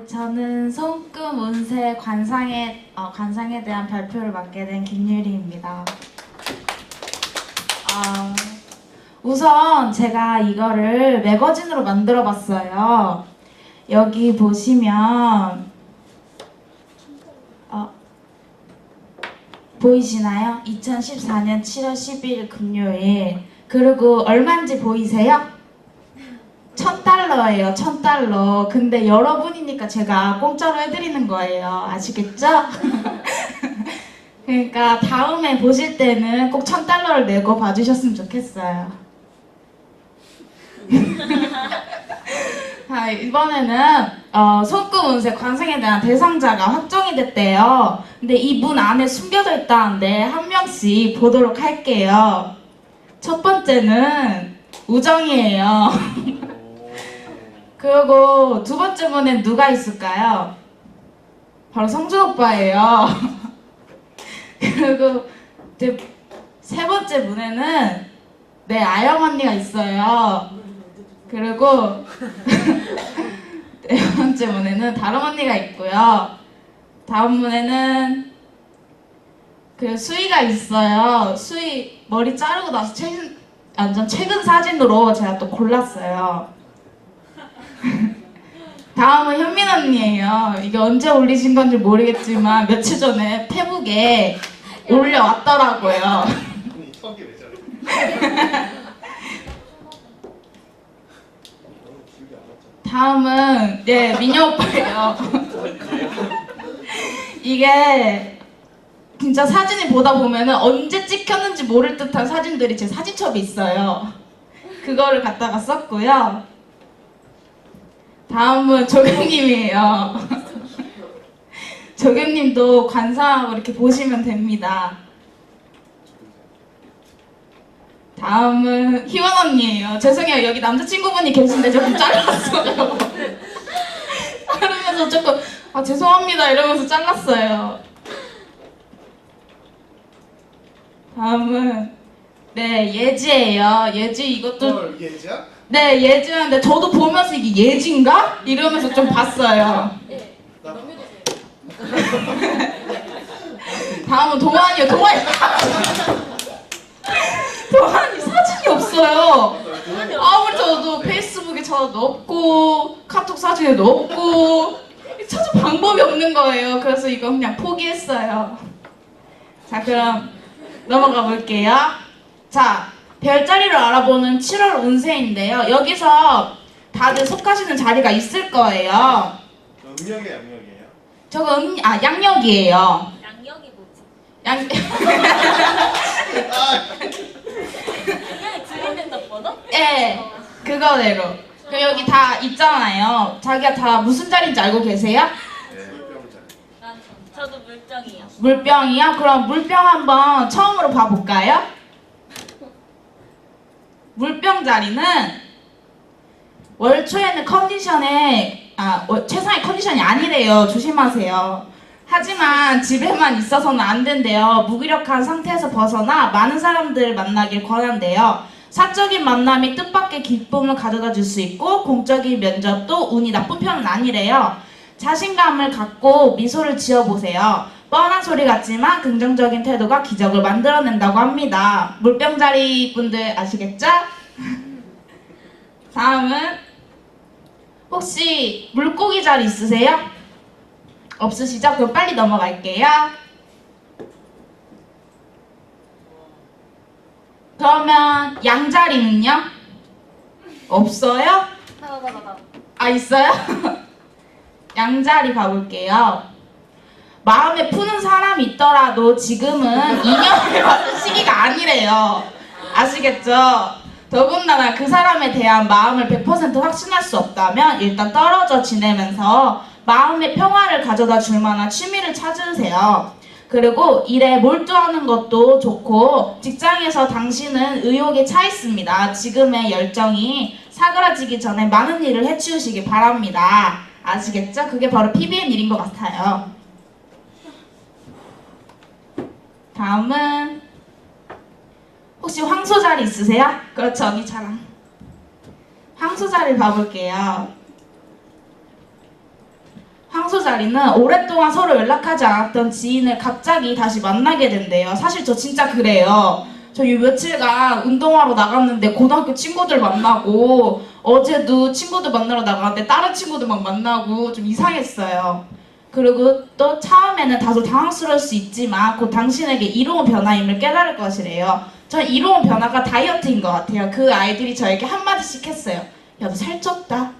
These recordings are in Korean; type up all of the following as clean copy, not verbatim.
저는 손금 운세 관상에 대한 발표를 맡게 된 김유리입니다. 우선 제가 이거를 매거진으로 만들어 봤어요. 여기 보시면 보이시나요? 2014년 7월 12일 금요일. 그리고 얼마인지 보이세요? $1000예요. $1000. 근데 여러분이니까 제가 공짜로 해드리는 거예요. 아시겠죠? 그러니까 다음에 보실 때는 꼭 $1000를 내고 봐주셨으면 좋겠어요. 이번에는 손금 운세 관상에 대한 대상자가 확정이 됐대요. 근데 이 문 안에 숨겨져 있다는데 한 명씩 보도록 할게요. 첫 번째는 우정이에요. 그리고 두 번째 문엔 누가 있을까요? 바로 성준 오빠예요. 그리고 세 번째 문에는 아영 언니가 있어요. 그리고 네 번째 문에는 다른 언니가 있고요. 다음 문에는 수희가 있어요. 수희 머리 자르고 나서 완전 최근 사진으로 제가 또 골랐어요. 다음은 현민 언니예요. 이게 언제 올리신 건지 모르겠지만 며칠 전에 페북에 올려왔더라고요. 다음은 민혁 오빠예요. 이게 진짜 사진을 보다 보면은 언제 찍혔는지 모를 듯한 사진들이 제 사진첩에 있어요. 그거를 갖다가 썼고요. 다음은 조경님이에요. 조경님도 관상하고 이렇게 보시면 됩니다. 다음은 희원 언니예요. 죄송해요. 여기 남자친구분이 계신데 조금 잘랐어요. 자르면서 조금 죄송합니다 이러면서 잘랐어요. 다음은 예지예요. 예지 이것도 예지야? 네, 예지였는데 저도 보면서 이게 예지인가? 이러면서 좀 봤어요. 다음은 동환이요. 동환이 사진이 없어요. 아무리 저도 페이스북에 저도 없고 카톡 사진에도 없고 찾을 방법이 없는 거예요. 그래서 이거 그냥 포기했어요. 자, 그럼 넘어가 볼게요. 자, 별자리를 알아보는 7월 운세인데요. 여기서 다들 속하시는 자리가 있을 거예요. 음력이에요, 양력이에요? 저거 양력이에요. 양력이 뭐지? 양 그냥 들이댄다 번호? 네, 그거대로. 그 여기 다 있잖아요. 자기가 다 무슨 자리인지 알고 계세요? 네, 물병자리. 저도 물병이요. 물병이요? 그럼 물병 한번 처음으로 봐볼까요? 물병 자리는 월 초에는 최상의 컨디션이 아니래요. 조심하세요. 하지만 집에만 있어서는 안 된대요. 무기력한 상태에서 벗어나 많은 사람들을 만나길 권한대요. 사적인 만남이 뜻밖의 기쁨을 가져다 줄 수 있고 공적인 면접도 운이 나쁜 편은 아니래요. 자신감을 갖고 미소를 지어보세요. 뻔한 소리 같지만 긍정적인 태도가 기적을 만들어낸다고 합니다. 물병자리 분들 아시겠죠? 다음은 혹시 물고기 자리 있으세요? 없으시죠? 그럼 빨리 넘어갈게요. 그러면 양자리는요? 없어요? 있어요? 양자리 가볼게요. 마음에 푸는 사람이 있더라도 지금은 인연을 받는 시기가 아니래요. 아시겠죠? 더군다나 그 사람에 대한 마음을 100% 확신할 수 없다면 일단 떨어져 지내면서 마음의 평화를 가져다 줄 만한 취미를 찾으세요. 그리고 일에 몰두하는 것도 좋고 직장에서 당신은 의욕에 차 있습니다. 지금의 열정이 사그라지기 전에 많은 일을 해치우시기 바랍니다. 아시겠죠? 그게 바로 PBN 일인 것 같아요. 다음은 혹시 황소 자리 있으세요? 그렇죠, 언니 자랑. 황소 자리 봐볼게요. 상수 자리는 오랫동안 서로 연락하지 않았던 지인을 갑자기 다시 만나게 된대요. 사실 저 진짜 그래요. 저 이 며칠간 운동하러 나갔는데 고등학교 친구들 만나고 어제도 친구들 만나러 나갔는데 다른 친구들 막 만나고 좀 이상했어요. 그리고 또 처음에는 다소 당황스러울 수 있지만 곧 당신에게 이로운 변화임을 깨달을 것이래요. 전 이로운 변화가 다이어트인 것 같아요. 그 아이들이 저에게 한마디씩 했어요. 야, 너 살쪘다.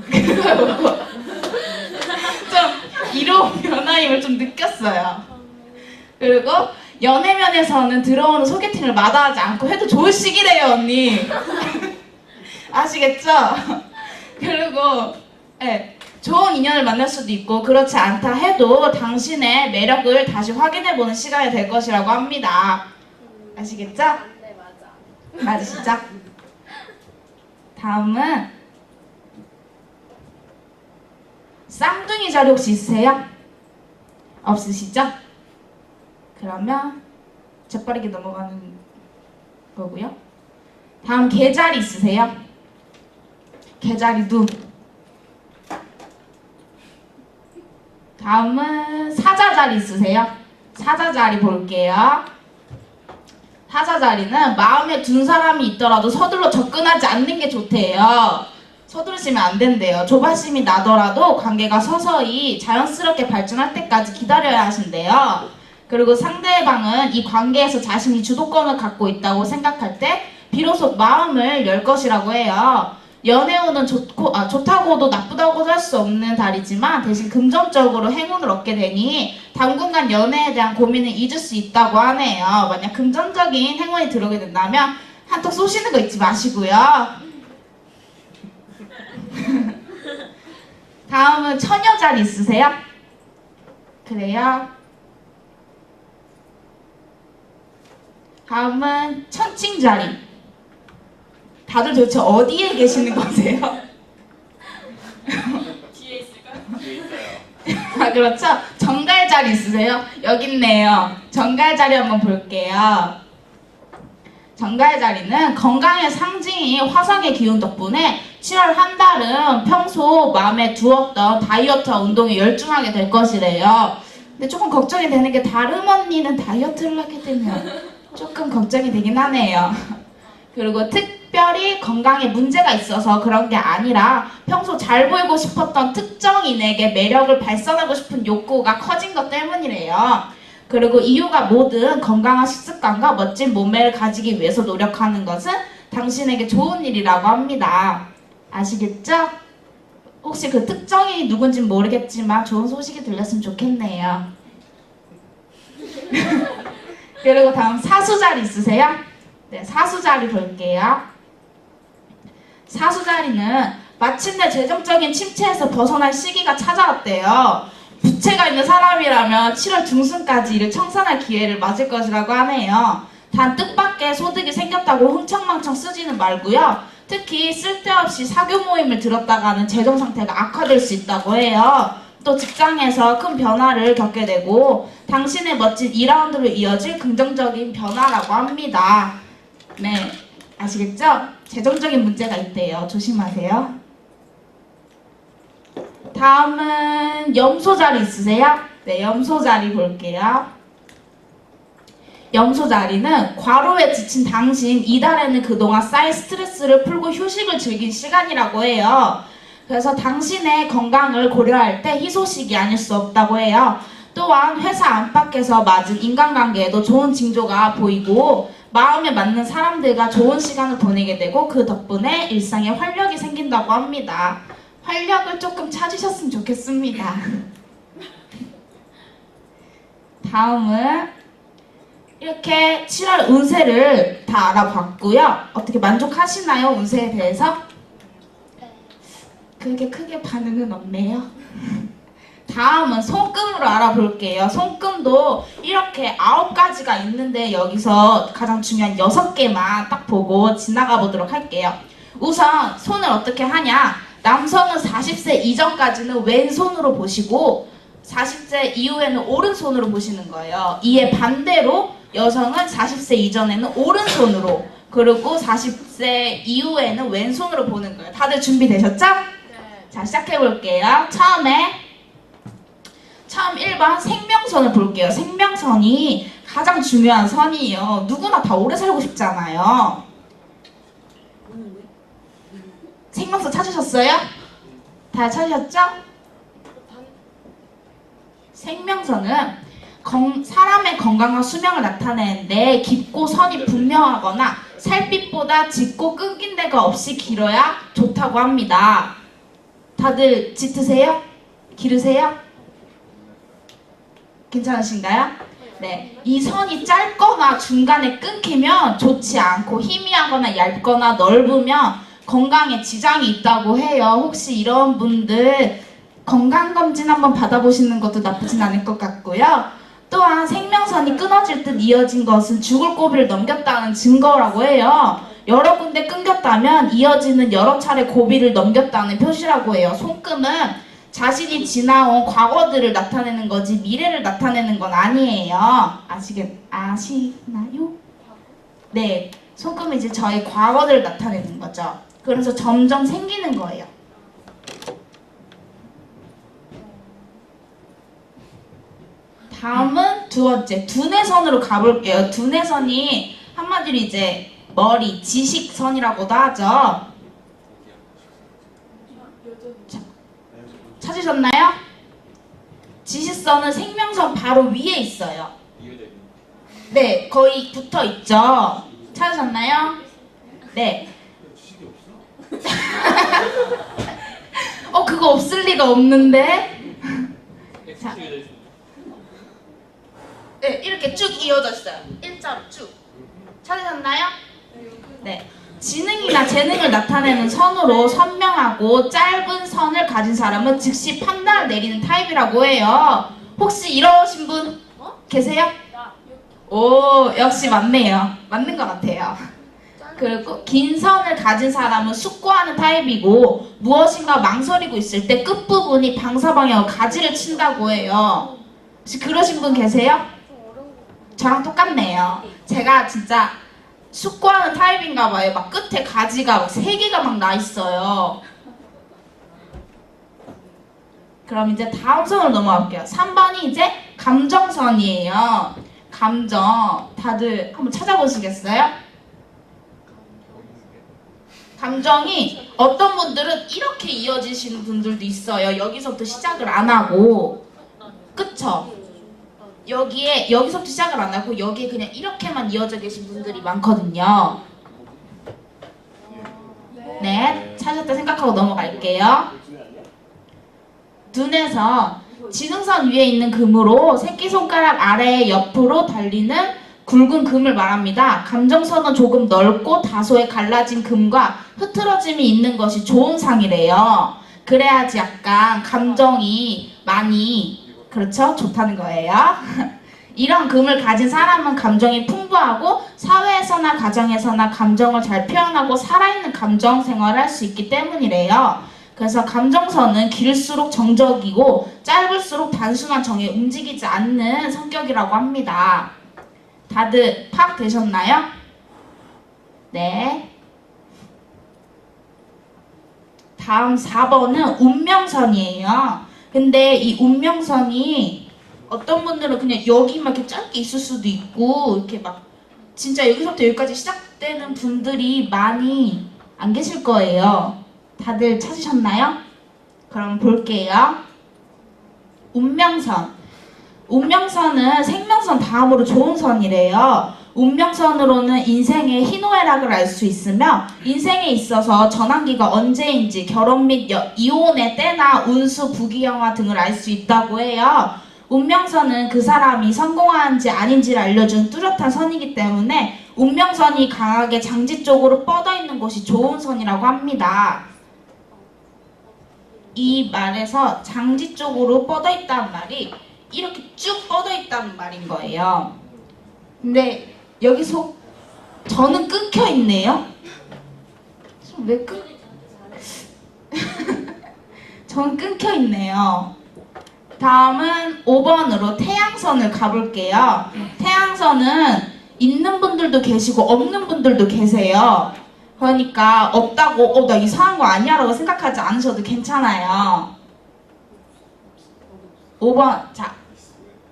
그거 좀 이로운 변화임을 좀 느꼈어요. 그리고 연애면에서는 들어오는 소개팅을 마다하지 않고 해도 좋을 시기래요, 언니. 아시겠죠? 그리고 네, 좋은 인연을 만날 수도 있고 그렇지 않다 해도 당신의 매력을 다시 확인해보는 시간이 될 것이라고 합니다. 아시겠죠? 네, 맞아. 맞으시죠? 다음은 쌍둥이 자리 혹시 있으세요? 없으시죠? 그러면 재빠르게 넘어가는 거고요. 다음 개자리 있으세요? 개자리 누. 다음은 사자자리 있으세요? 사자자리 볼게요. 사자자리는 마음에 둔 사람이 있더라도 서둘러 접근하지 않는 게 좋대요. 서두르시면 안 된대요. 조바심이 나더라도 관계가 서서히 자연스럽게 발전할 때까지 기다려야 하신대요. 그리고 상대방은 이 관계에서 자신이 주도권을 갖고 있다고 생각할 때 비로소 마음을 열 것이라고 해요. 연애운은 좋다고도 나쁘다고도 할 수 없는 달이지만 대신 금전적으로 행운을 얻게 되니 당분간 연애에 대한 고민을 잊을 수 있다고 하네요. 만약 금전적인 행운이 들어오게 된다면 한턱 쏘시는 거 잊지 마시고요. 다음은 처녀자리 있으세요? 그래요? 다음은 천칭자리. 다들 도대체 어디에 계시는 거세요? 뒤에 있을까? 뒤에 있어요. 아, 그렇죠? 정갈자리 있으세요? 여기 있네요. 정갈자리 한번 볼게요. 정갈자리는 건강의 상징인 화성의 기운 덕분에 7월 한 달은 평소 마음에 두었던 다이어트와 운동에 열중하게 될 것이래요. 근데 조금 걱정이 되는 게 다른 언니는 다이어트를 하게 되면 조금 걱정이 되긴 하네요. 그리고 특별히 건강에 문제가 있어서 그런 게 아니라 평소 잘 보이고 싶었던 특정인에게 매력을 발산하고 싶은 욕구가 커진 것 때문이래요. 그리고 이유가 뭐든 건강한 식습관과 멋진 몸매를 가지기 위해서 노력하는 것은 당신에게 좋은 일이라고 합니다. 아시겠죠? 혹시 그 특정인이 누군지 모르겠지만 좋은 소식이 들렸으면 좋겠네요. 그리고 다음 사수자리 있으세요? 네, 사수자리 볼게요. 사수자리는 마침내 재정적인 침체에서 벗어날 시기가 찾아왔대요. 부채가 있는 사람이라면 7월 중순까지 이를 청산할 기회를 맞을 것이라고 하네요. 단 뜻밖의 소득이 생겼다고 흥청망청 쓰지는 말고요. 특히 쓸데없이 사교 모임을 들었다가는 재정 상태가 악화될 수 있다고 해요. 또 직장에서 큰 변화를 겪게 되고 당신의 멋진 2라운드로 이어질 긍정적인 변화라고 합니다. 네, 아시겠죠? 재정적인 문제가 있대요. 조심하세요. 다음은 염소자리 있으세요? 네, 염소자리 볼게요. 염소자리는 과로에 지친 당신 이달에는 그동안 쌓인 스트레스를 풀고 휴식을 즐긴 시간이라고 해요. 그래서 당신의 건강을 고려할 때 희소식이 아닐 수 없다고 해요. 또한 회사 안팎에서 맞은 인간관계에도 좋은 징조가 보이고 마음에 맞는 사람들과 좋은 시간을 보내게 되고 그 덕분에 일상에 활력이 생긴다고 합니다. 활력을 조금 찾으셨으면 좋겠습니다. 다음은 이렇게 7월 운세를 다 알아봤고요. 어떻게 만족하시나요? 운세에 대해서? 그게 크게 반응은 없네요. 다음은 손금으로 알아볼게요. 손금도 이렇게 9가지가 있는데 여기서 가장 중요한 6개만 딱 보고 지나가 보도록 할게요. 우선 손을 어떻게 하냐? 남성은 40세 이전까지는 왼손으로 보시고 40세 이후에는 오른손으로 보시는 거예요. 이에 반대로 여성은 40세 이전에는 오른손으로 그리고 40세 이후에는 왼손으로 보는 거예요. 다들 준비되셨죠? 네. 자, 시작해 볼게요. 처음에 처음 1번 생명선을 볼게요. 생명선이 가장 중요한 선이에요. 누구나 다 오래 살고 싶잖아요. 생명선 찾으셨어요? 다 찾으셨죠? 생명선은 사람의 건강과 수명을 나타내는데 깊고 선이 분명하거나 살빛보다 짙고 끊긴 데가 없이 길어야 좋다고 합니다. 다들 짙으세요? 기르세요? 괜찮으신가요? 네. 이 선이 짧거나 중간에 끊기면 좋지 않고 희미하거나 얇거나 넓으면 건강에 지장이 있다고 해요. 혹시 이런 분들 건강검진 한번 받아보시는 것도 나쁘진 않을 것 같고요. 또한 생명선이 끊어질 듯 이어진 것은 죽을 고비를 넘겼다는 증거라고 해요. 여러 군데 끊겼다면 이어지는 여러 차례 고비를 넘겼다는 표시라고 해요. 손금은 자신이 지나온 과거들을 나타내는 거지 미래를 나타내는 건 아니에요. 아시나요? 네, 손금은 이제 저희 과거들을 나타내는 거죠. 그래서 점점 생기는 거예요. 다음은 두 번째, 두뇌선으로 가볼게요. 두뇌선이 한마디로 이제 머리, 지식선이라고도 하죠. 찾으셨나요? 지식선은 생명선 바로 위에 있어요. 네, 거의 붙어 있죠. 찾으셨나요? 네. 그거 없을 리가 없는데. 자. 네, 이렇게 쭉 이어져 있어요. 일자로 쭉. 찾으셨나요? 네. 지능이나 재능을 나타내는 선으로 선명하고 짧은 선을 가진 사람은 즉시 판단을 내리는 타입이라고 해요. 혹시 이러신 분 계세요? 오, 역시 맞네요. 맞는 것 같아요. 그리고 긴 선을 가진 사람은 숙고하는 타입이고 무엇인가 망설이고 있을 때 끝부분이 방사방향으로 가지를 친다고 해요. 혹시 그러신 분 계세요? 저랑 똑같네요. 제가 진짜 숙고하는 타입인가 봐요. 막 끝에 가지가 막 3개가 막 나 있어요. 그럼 이제 다음 선으로 넘어갈게요. 3번이 이제 감정선이에요. 감정. 다들 한번 찾아보시겠어요? 감정이 어떤 분들은 이렇게 이어지시는 분들도 있어요. 여기서부터 시작을 안 하고. 그쵸? 여기서부터 시작을 안 하고 여기에 그냥 이렇게만 이어져 계신 분들이 많거든요. 네, 찾았다 생각하고 넘어갈게요. 눈에서 지능선 위에 있는 금으로 새끼손가락 아래에 옆으로 달리는 굵은 금을 말합니다. 감정선은 조금 넓고 다소의 갈라진 금과 흐트러짐이 있는 것이 좋은 상이래요. 그래야지 약간 감정이 많이 그렇죠? 좋다는 거예요. 이런 금을 가진 사람은 감정이 풍부하고 사회에서나 가정에서나 감정을 잘 표현하고 살아있는 감정 생활을 할 수 있기 때문이래요. 그래서 감정선은 길수록 정적이고 짧을수록 단순한 정에 움직이지 않는 성격이라고 합니다. 다들 파악되셨나요? 네. 다음 4번은 운명선이에요. 근데 이 운명선이 어떤 분들은 그냥 여기만 이렇게 짧게 있을 수도 있고 이렇게 막 진짜 여기서부터 여기까지 시작되는 분들이 많이 안 계실 거예요. 다들 찾으셨나요? 그럼 볼게요. 운명선. 운명선은 생명선 다음으로 좋은 선이래요. 운명선으로는 인생의 희노애락을 알 수 있으며 인생에 있어서 전환기가 언제인지 결혼 및 이혼의 때나 운수, 부귀영화 등을 알 수 있다고 해요. 운명선은 그 사람이 성공하는지 아닌지를 알려준 뚜렷한 선이기 때문에 운명선이 강하게 장지 쪽으로 뻗어 있는 것이 좋은 선이라고 합니다. 이 말에서 장지 쪽으로 뻗어 있다는 말이 이렇게 쭉 뻗어 있다는 말인 거예요. 근데 여기서 저는 끊겨 있네요. 왜 저는 끊겨 있네요. 다음은 5번으로 태양선을 가볼게요. 태양선은 있는 분들도 계시고 없는 분들도 계세요. 그러니까 없다고 나 이상한 거 아니야 라고 생각하지 않으셔도 괜찮아요. 5번. 자,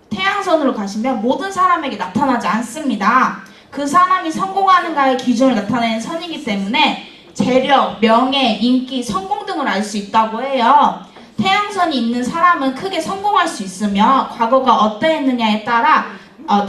태양선으로 가시면 모든 사람에게 나타나지 않습니다. 그 사람이 성공하는가의 기준을 나타내는 선이기 때문에 재력, 명예, 인기, 성공 등을 알 수 있다고 해요. 태양선이 있는 사람은 크게 성공할 수 있으며 과거가 어떠했느냐에 따라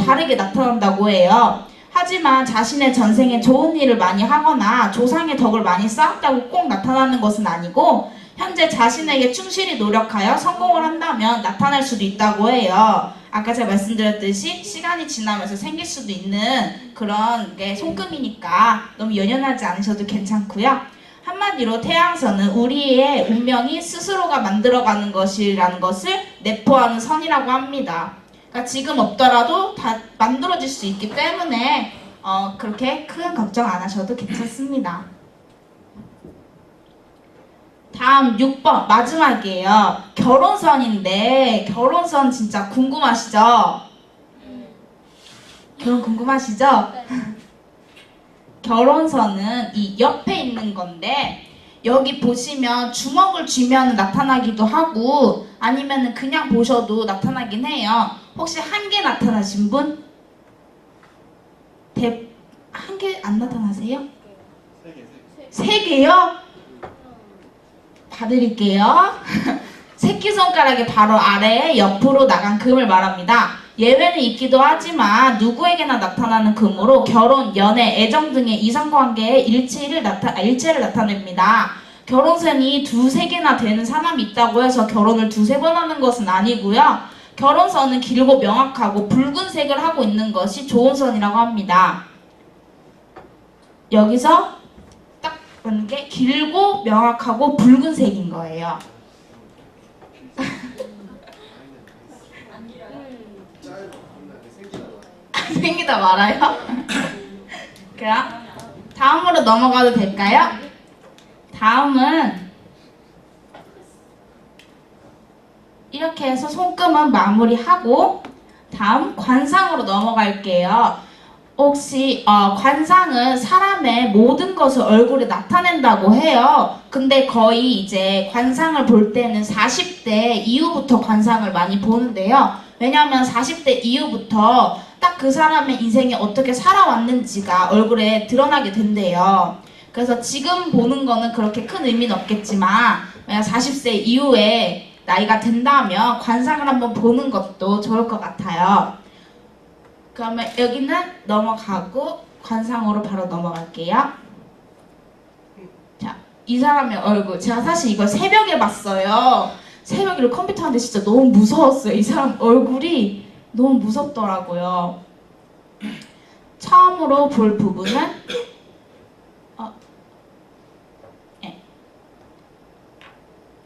다르게 나타난다고 해요. 하지만 자신의 전생에 좋은 일을 많이 하거나 조상의 덕을 많이 쌓았다고 꼭 나타나는 것은 아니고 현재 자신에게 충실히 노력하여 성공을 한다면 나타날 수도 있다고 해요. 아까 제가 말씀드렸듯이 시간이 지나면서 생길 수도 있는 그런 게 손금이니까 너무 연연하지 않으셔도 괜찮고요. 한마디로 태양선은 우리의 운명이 스스로가 만들어가는 것이라는 것을 내포하는 선이라고 합니다. 그러니까 지금 없더라도 다 만들어질 수 있기 때문에 그렇게 큰 걱정 안 하셔도 괜찮습니다. 다음 6번 마지막이에요. 결혼선인데 결혼선 진짜 궁금하시죠? 결혼 궁금하시죠? 결혼선은 이 옆에 있는 건데 여기 보시면 주먹을 쥐면 나타나기도 하고 아니면 그냥 보셔도 나타나긴 해요. 혹시 한 개 나타나신 분? 한 개 안 나타나세요? 세 개요? 봐드릴게요. 새끼손가락의 바로 아래에 옆으로 나간 금을 말합니다. 예외는 있기도 하지만 누구에게나 나타나는 금으로 결혼, 연애, 애정 등의 이성관계의 일체를 나타냅니다. 결혼선이 두세 개나 되는 사람이 있다고 해서 결혼을 두세 번 하는 것은 아니고요. 결혼선은 길고 명확하고 붉은색을 하고 있는 것이 좋은 선이라고 합니다. 여기서 딱 보는 게 길고 명확하고 붉은색인 거예요. 생기다 말아요? 그럼 다음으로 넘어가도 될까요? 다음은 이렇게 해서 손금은 마무리하고 다음 관상으로 넘어갈게요. 혹시 관상은 사람의 모든 것을 얼굴에 나타낸다고 해요. 근데 거의 이제 관상을 볼 때는 40대 이후부터 관상을 많이 보는데요. 왜냐하면 40대 이후부터 딱 그 사람의 인생이 어떻게 살아왔는지가 얼굴에 드러나게 된대요. 그래서 지금 보는 거는 그렇게 큰 의미는 없겠지만 40세 이후에 나이가 된다면 관상을 한번 보는 것도 좋을 것 같아요. 그러면 여기는 넘어가고 관상으로 바로 넘어갈게요. 자, 이 사람의 얼굴 제가 사실 이걸 새벽에 봤어요. 새벽에 컴퓨터 하는데 진짜 너무 무서웠어요. 이 사람 얼굴이 너무 무섭더라고요. 처음으로 볼 부분은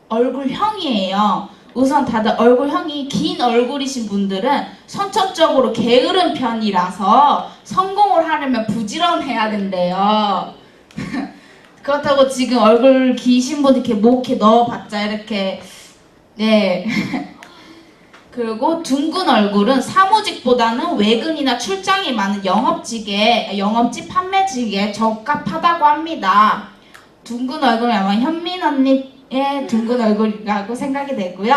얼굴형이에요. 우선 다들 얼굴형이 긴 얼굴이신 분들은 선천적으로 게으른 편이라서 성공을 하려면 부지런해야 된대요. 그렇다고 지금 얼굴 기신 분 이렇게 목 이렇게 넣어봤자 이렇게 네. 그리고 둥근 얼굴은 사무직보다는 외근이나 출장이 많은 영업직 판매직에 적합하다고 합니다. 둥근 얼굴은 아마 현민 언니의 둥근 얼굴이라고 생각이 되고요.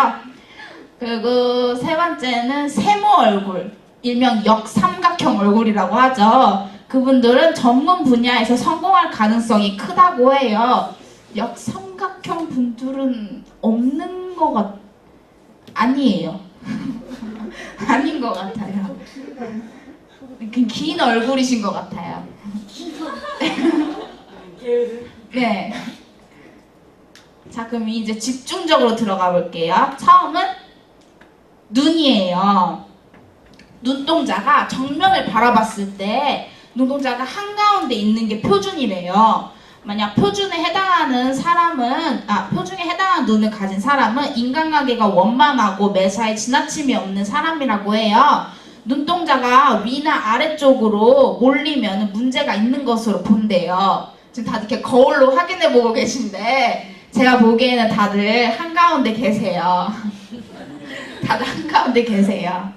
그리고 세 번째는 세모 얼굴, 일명 역삼각형 얼굴이라고 하죠. 그분들은 전문 분야에서 성공할 가능성이 크다고 해요. 역삼각형 분들은 없는 것 아니에요. 아닌 것 같아요. 긴 얼굴이신 것 같아요. 네. 자, 그럼 이제 집중적으로 들어가 볼게요. 처음은 눈이에요. 눈동자가 정면을 바라봤을 때 눈동자가 한가운데 있는 게 표준이래요. 만약 표준에 해당하는 눈을 가진 사람은 인간관계가 원만하고 매사에 지나침이 없는 사람이라고 해요. 눈동자가 위나 아래쪽으로 몰리면 문제가 있는 것으로 본대요. 지금 다들 이렇게 거울로 확인해보고 계신데 제가 보기에는 다들 한가운데 계세요. 다들 한가운데 계세요.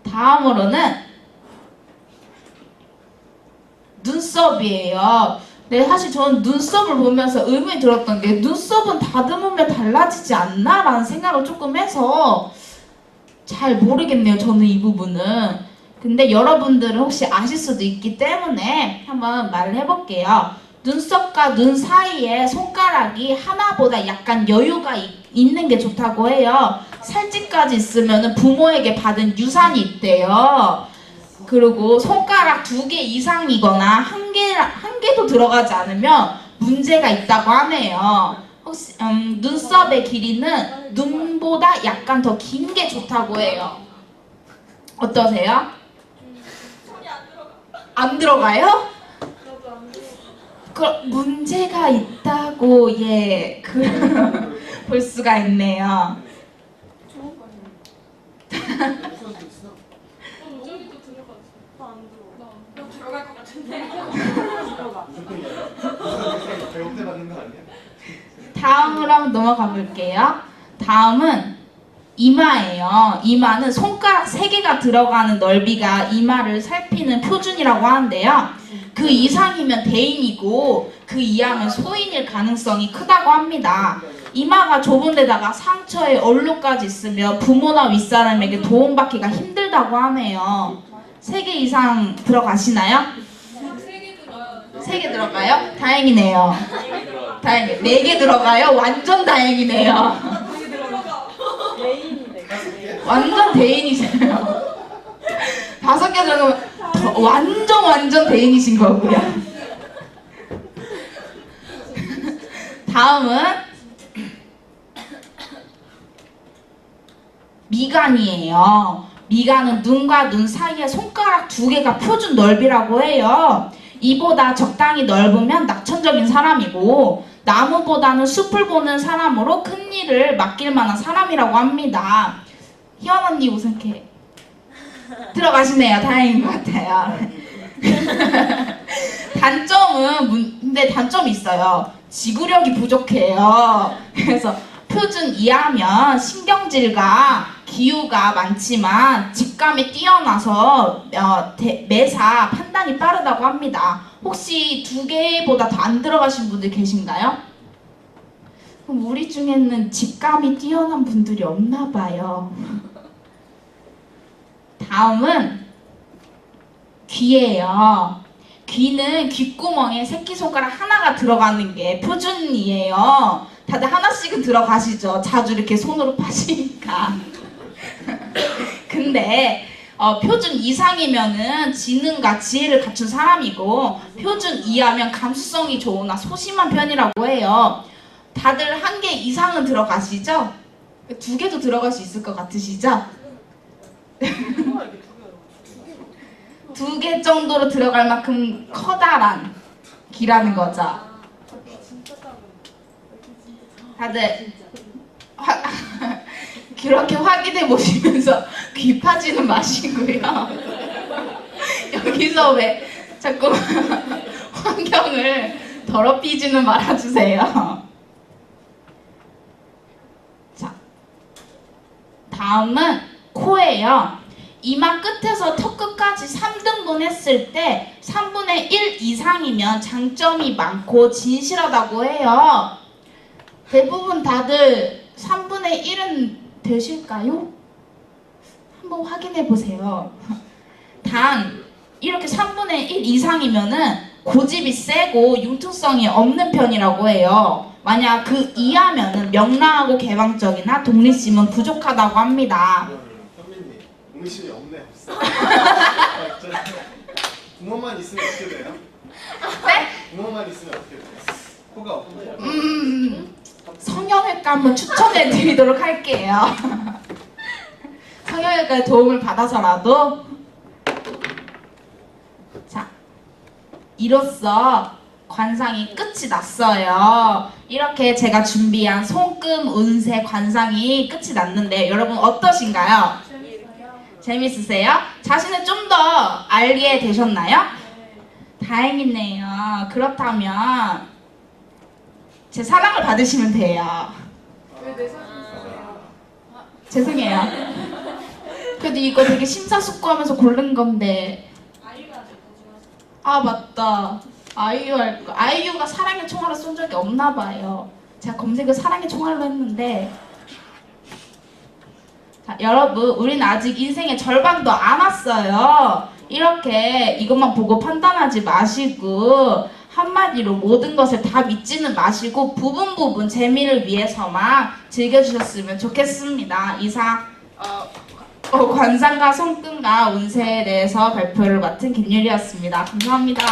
다음으로는 눈썹이에요. 네, 사실 저는 눈썹을 보면서 의문이 들었던 게 눈썹은 다듬으면 달라지지 않나? 라는 생각을 조금 해서 잘 모르겠네요. 저는 이 부분은. 근데 여러분들은 혹시 아실 수도 있기 때문에 한번 말을 해볼게요. 눈썹과 눈 사이에 손가락이 하나보다 약간 여유가 있는 게 좋다고 해요. 살찌까지 있으면 부모에게 받은 유산이 있대요. 그리고 손가락 2개 이상이거나 한 개도 들어가지 않으면 문제가 있다고 하네요. 혹시 눈썹의 길이는 눈보다 약간 더 긴 게 좋다고 해요. 어떠세요? 안 들어가요? 그 문제가 있다고 볼 수가 있네요. 배고프게 받는 거 아니야? 다음으로 한번 넘어가 볼게요. 다음은 이마예요. 이마는 손가락 3개가 들어가는 넓이가 이마를 살피는 표준이라고 하는데요. 그 이상이면 대인이고 그 이하면 소인일 가능성이 크다고 합니다. 이마가 좁은 데다가 상처에 얼룩까지 있으면 부모나 윗사람에게 도움받기가 힘들다고 하네요. 3개 이상 들어가시나요? 3개 들어가요? 다행이네요. 다행이에요. 4개 들어가요? 완전 다행이네요. 완전 대인이세요. 5개 들어가면 완전 대인이신 거고요. 다음은 미간이에요. 미간은 눈과 눈 사이에 손가락 2개가 표준 넓이라고 해요. 이보다 적당히 넓으면 낙천적인 사람이고 나무보다는 숲을 보는 사람으로 큰 일을 맡길 만한 사람이라고 합니다. 희원 언니 우선케 들어가시네요. 다행인 것 같아요. 근데 단점이 있어요. 지구력이 부족해요. 그래서 표준 이하면 신경질과 기후가 많지만 직감이 뛰어나서 매사 판단이 빠르다고 합니다. 혹시 2개보다 더 안 들어가신 분들 계신가요? 그럼 우리 중에는 직감이 뛰어난 분들이 없나 봐요. 다음은 귀예요. 귀는 귓구멍에 새끼손가락 하나가 들어가는 게 표준이에요. 다들 하나씩은 들어가시죠? 자주 이렇게 손으로 파시니까. 근데 표준 이상이면은 지능과 지혜를 갖춘 사람이고 표준 이하면 감수성이 좋으나 소심한 편이라고 해요. 다들 1개 이상은 들어가시죠? 2개도 들어갈 수 있을 것 같으시죠? 2개 정도로 들어갈 만큼 커다란 귀라는 거죠. 다들 그렇게 확인해 보시면서 귀 파지는 마시고요. 여기서 왜 자꾸 환경을 더럽히지는 말아주세요. 자, 다음은 코예요. 이마 끝에서 턱 끝까지 3등분 했을 때 3분의 1 이상이면 장점이 많고 진실하다고 해요. 대부분 다들 3분의 1은 되실까요? 한번 확인해 보세요. 단 이렇게 3분의 1 이상이면은 고집이 세고 융통성이 없는 편이라고 해요. 만약 그 이하면은 명랑하고 개방적이나 독립심은 부족하다고 합니다. 선배님, 독립심이 없네 없어. 구멍만 있으면 어떻게 돼요? 네? 구멍만 있으면 어떻게 돼요? 코가 없고. 성형외과 한번 추천해 드리도록 할게요. 성형외과의 도움을 받아서라도. 자, 이로써 관상이 끝이 났어요. 이렇게 제가 준비한 손금 운세 관상이 끝이 났는데 여러분 어떠신가요? 재밌으세요? 자신을 좀 더 알게 되셨나요? 다행이네요. 그렇다면 제 사랑을 받으시면 돼요. 왜 죄송해요. 그래도 이거 되게 심사숙고하면서 고른 건데. 아 맞다. 아이유가 사랑의 총알을 쏜 적이 없나 봐요. 제가 검색을 사랑의 총알로 했는데. 자, 여러분, 우리는 아직 인생의 절반도 안 왔어요. 이렇게 이것만 보고 판단하지 마시고, 한마디로 모든 것을 다 믿지는 마시고 부분 재미를 위해서만 즐겨주셨으면 좋겠습니다. 이상 관상과 손금과 운세에 대해서 발표를 맡은 김유리였습니다. 감사합니다.